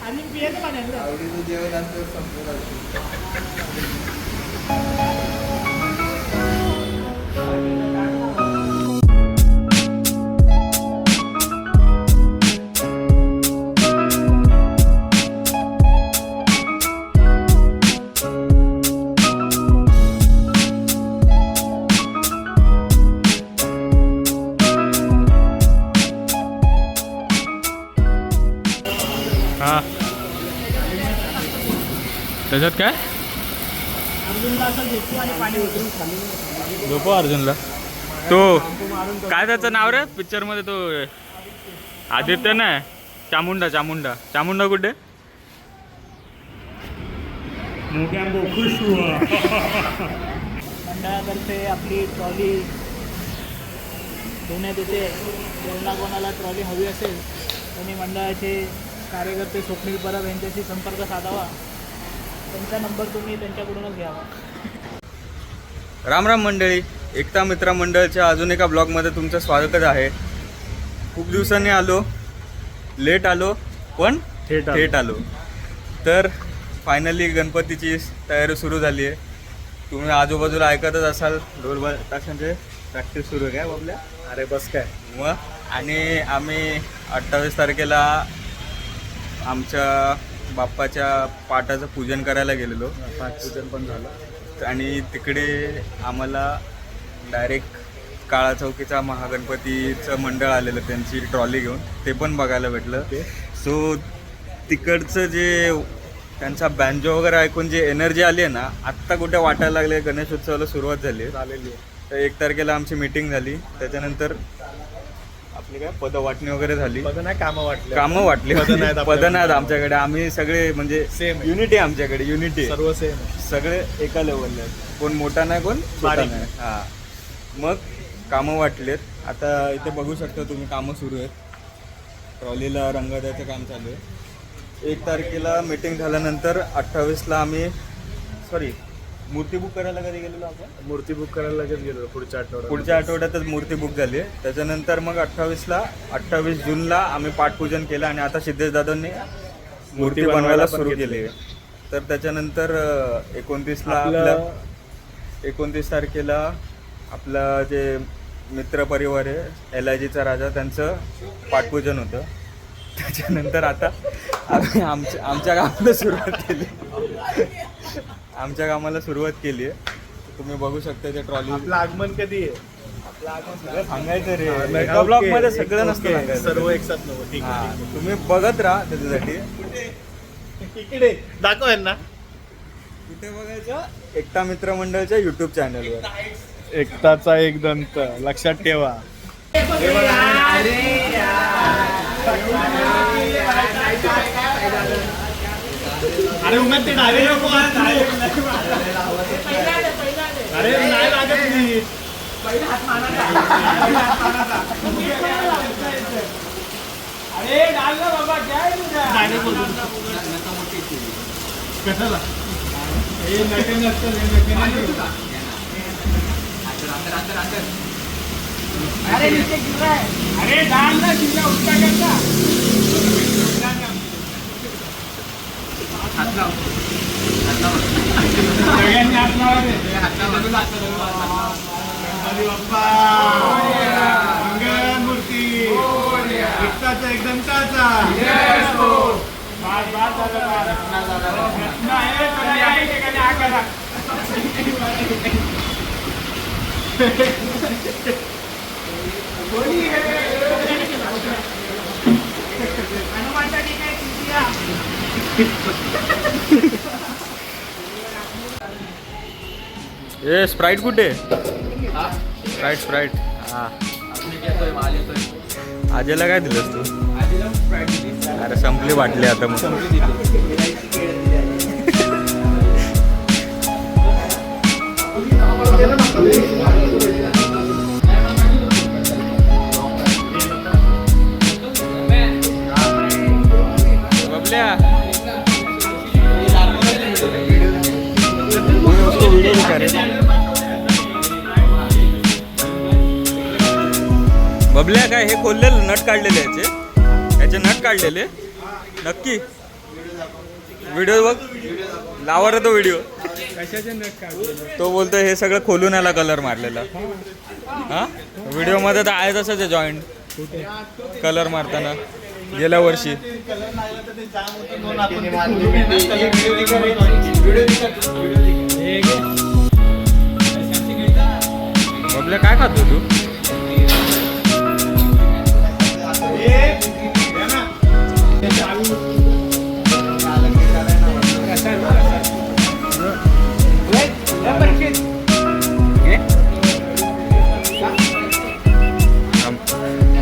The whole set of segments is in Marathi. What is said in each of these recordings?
आणि पियाचं पाणी आणलं. आवडीचं जेवण असतं संपलं. हां त्याच्यात काय अर्जुनला असं झोपू आणि पाणी उतरून खाली झोपो अर्जुनला तो काय त्याचं नाव रे पिक्चरमध्ये तो आदित्य नाही चामुंडा चामुंडा चामुंडा कुठे मंडळातर्फे आपली ट्रॉली देण्यात येते. कोणाला ट्रॉली हवी असेल त्यांनी मंडळाचे कार्यकर्ते स्वप्नील परब यांच्याशी संपर्क साधावा. त्यांचा नंबर तुम्ही त्यांच्याकडूनच घ्यावा. राम राम मंडळी, एकता मित्र मंडळच्या अजून एका ब्लॉगमध्ये तुमचं स्वागतच आहे. खूप दिवसांनी आलो, लेट आलो पण थेट आलो. तर फायनली गणपतीची तयारी सुरू झाली आहे. तुम्ही आजूबाजूला ऐकतच असाल ढोल ताशांचे प्रॅक्टिस सुरू आहे काय बाबल्या. अरे बस काय मग आणि आम्ही 28 तारखेला आमच्या बाप्पाच्या पाटाचं पूजन करायला गेलेलो. पूजन पण झालं आणि तिकडे आम्हाला डायरेक्ट काळा चौकीचा महागणपतीचं मंडळ आलेलं त्यांची ट्रॉली घेऊन, ते पण बघायला भेटलं. सो तिकडचं जे त्यांचा बँजो वगैरे ऐकून जे एनर्जी आली आहे ना, आत्ता कुठे वाटायला लागले. गणेशोत्सवाला सुरुवात झाली आहे. तर 1 तारखेला आमची मीटिंग झाली. त्याच्यानंतर आपली काय पदवाटणी वगैरे झाली. कामं वाटली पद नाहीत आमच्याकडे. आम्ही सगळे म्हणजे सेम युनिटी आमच्याकडे, युनिटी सर्व सेम सगळे एका लेवलला आहेत. कोण मोठा नाही कोण छोटा नाही. हां मग कामं वाटलेत. आता इथे बघू शकता तुम्ही कामं सुरू आहेत. ट्रॉलीला रंग द्यायचं काम चालू आहे. 1 तारखेला मीटिंग झाल्यानंतर 28ला आम्ही मूर्ती बुक करायला कधी गेलेलो आपण. मूर्ती बुक करायला लगेच गेलो पुढच्या आठवड्यातच मूर्ती बुक झाली आहे. त्याच्यानंतर मग 28 जूनला आम्ही पाठपूजन केलं आणि आता सिद्धेश दादांनी मूर्ती बनवायला सुरू केली आहे. तर त्याच्यानंतर 29 तारखेला आपला जे मित्र परिवार आहे LIGचा राजा, त्यांचं पाठपूजन होतं. त्याच्यानंतर आता आम्ही आमच्या कामाला सुरुवात केली आहे. तुम्ही बघू शकता ते ट्रॉली. आपलं आगमन कधी आहे? सगळं सांगायचं रे, एका ब्लॉग मध्ये सगळं नसतं सांगायचं. सर्व एकसाथ नव्हतं. ठीक आहे. तुम्ही बघत राहा त्याच्यासाठी. इकडे दाखव यांना. कुठे बघायचं? एकता मित्र मंडळच्या YouTube चॅनलवर. एकताचा एक दंत लक्षात ठेवा. अरे उमेद ते डायरेक्ट नको. अरे नाही लागत मी. अरे डालना बाबा काय कशाला अरे नीचे गिर रहा है. अरे डालना सीधा उसका करता. सगळ्यांनी हात लावा. गणपती बाप्पा मंगलमूर्ती एकताचा एक दंताचा. ए स्प्राईट कुठे? स्प्राईट हां आजीला काय दिलंस तू? अरे संपली वाटली आता. मग बबल्या व्हिडिओ विचारे. बबल्या काय हे खोललेलं नट काढलेले याचे. त्याचे नट काढलेले नक्की व्हिडिओ बघ लावा रे तो व्हिडिओ. कशाचे नट काढले? तो बोलतो हे सगळं खोलून याला कलर मारलेला. हा व्हिडिओ मध्ये तर आहे तसंच आहे जॉईंट कलर मारताना गेल्या वर्षी. बबल्या काय खातो तू?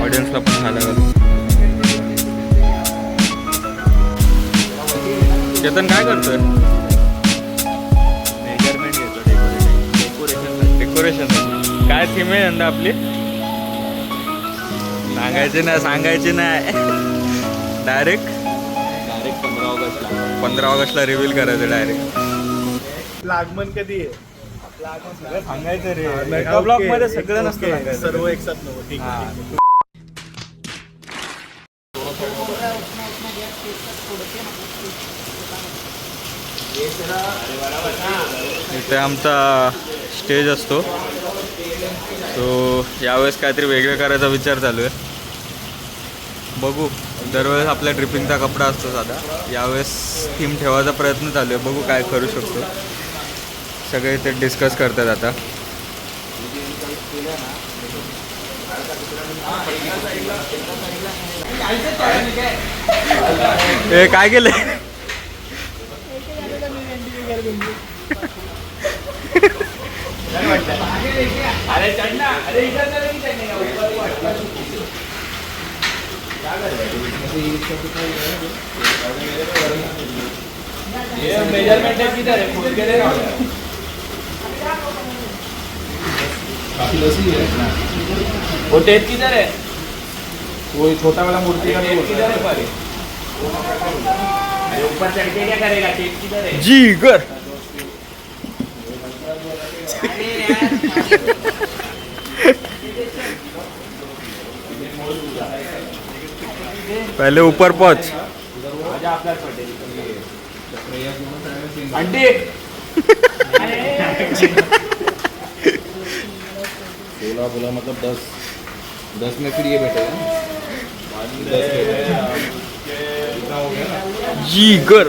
ऑडियन्सला पण खायला घालू. चेतन काय करतोय? मेजरमेंट घेतो डेकोरेशन. काय थीम आहे यंदा आपली? सांगायची नाही डायरेक्ट 15 ऑगस्टला रिव्हील करायचं डायरेक्ट. लागमन कधी आहे? सांगायचं रे एका ब्लॉग मध्ये सगळं नसतं ओके. सांगायचं. सर्व एकसाथ नव्हतं. ठीक आहे, ठीक आहे. इथे आमचा स्टेज असतो. सो यावेळेस काहीतरी वेगळं करायचा विचार चालू आहे. बघू. दरवेळेस आपल्या ट्रिपिंगचा कपडा असतो साधा. यावेळेस थीम ठेवायचा प्रयत्न चालू आहे. बघू काय करू शकतो. सगळे इथे डिस्कस करतात आता. हे काय केलंय? मेजरमेंट किधर है? खुद के देगा वो टेप किधर है? वो छोटा वाला मूर्ति का टेप किधर है? पर अरे ऊपर चढ़ के क्या करेगा? टेप किधर है? जी कर. पहले ऊपर पहुंच. अंडे 16 बोला मतलब 10 में फिर ये बैठेगा. जी कर.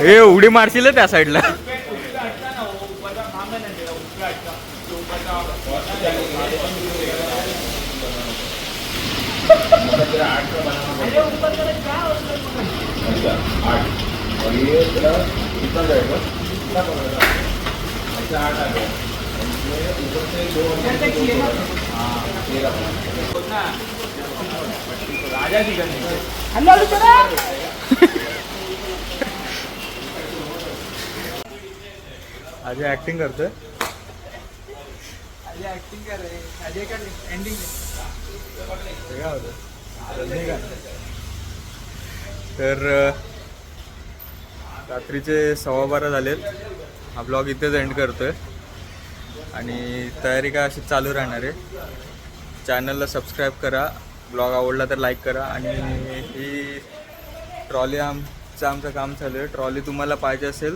हे उडी मारशील त्या साईडला. और ये तेरा कितना जाएगा? अच्छा 8 आ गया. ऊपर से 2 राजा की करनी अजय ऍक्टिंग करतोय. एक्टिंग कर रहे हैं. अजय का एंडिंग तर रात्रीचे 12:15 झालेत. हा ब्लॉग इथेच एंड करतोय आणि तयारी काय अशी चालू राहणार आहे. चॅनलला सबस्क्राईब करा. ब्लॉग आवडला तर लाईक करा. आणि ही ट्रॉली आमचं काम चालू आहे. ट्रॉली तुम्हाला पाहिजे असेल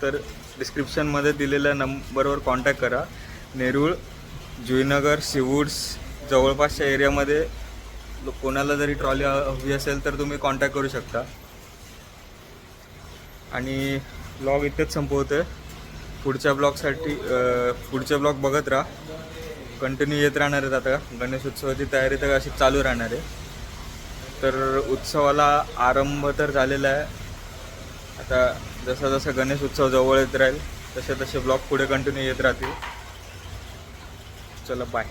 तर डिस्क्रिप्शनमध्ये दिलेल्या नंबरवर कॉन्टॅक्ट करा. नेरूळ, जुईनगर, सीवूड्स जवळपासच्या एरियामध्ये कोणाला जरी ट्रॉली हवी असेल तर तुम्ही कॉन्टॅक्ट करू शकता. आणि ब्लॉग इथेच संपवतो आहे. पुढच्या ब्लॉग बघत राहा. कंटिन्यू येत राहणार आहेत. आता गणेश उत्सवाची तयारी तर अशी चालू राहणार आहे. तर उत्सवाला आरंभ तर झालेला आहे. आता जसा जसा गणेश उत्सव जवळ येत राहील तसे तसे ब्लॉग पुढे कंटिन्यू येत राहतील. चला बाय.